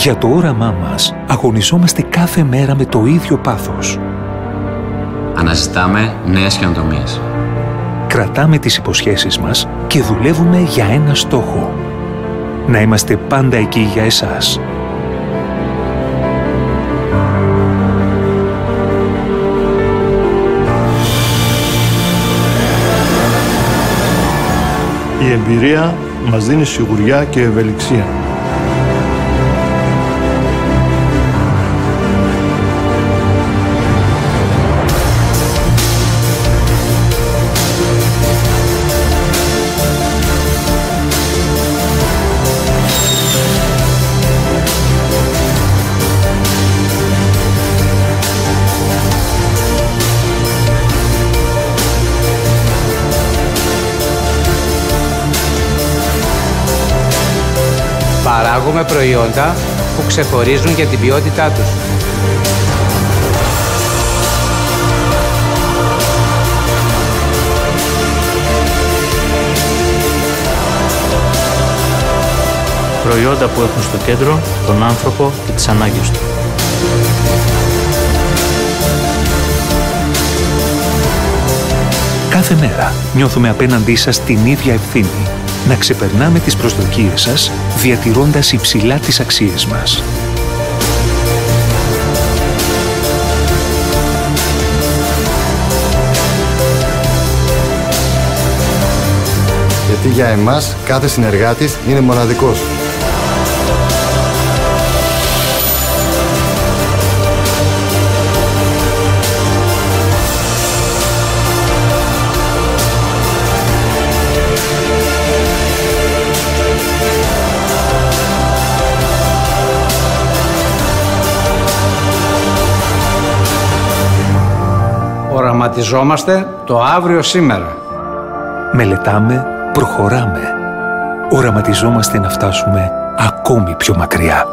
Για το όραμά μας αγωνιζόμαστε κάθε μέρα με το ίδιο πάθος. Αναζητάμε νέες καινοτομίες. Κρατάμε τις υποσχέσεις μας και δουλεύουμε για ένα στόχο. Να είμαστε πάντα εκεί για εσάς. Η εμπειρία μας δίνει σιγουριά και ευελιξία. Παράγουμε προϊόντα που ξεχωρίζουν για την ποιότητά τους. Προϊόντα που έχουν στο κέντρο τον άνθρωπο και τις ανάγκες του. Κάθε μέρα νιώθουμε απέναντί σας την ίδια ευθύνη. Να ξεπερνάμε τις προσδοκίες σας, διατηρώντας υψηλά τις αξίες μας. Γιατί για εμάς κάθε συνεργάτης είναι μοναδικός. Οραματιζόμαστε το αύριο σήμερα. Μελετάμε, προχωράμε. Οραματιζόμαστε να φτάσουμε ακόμη πιο μακριά.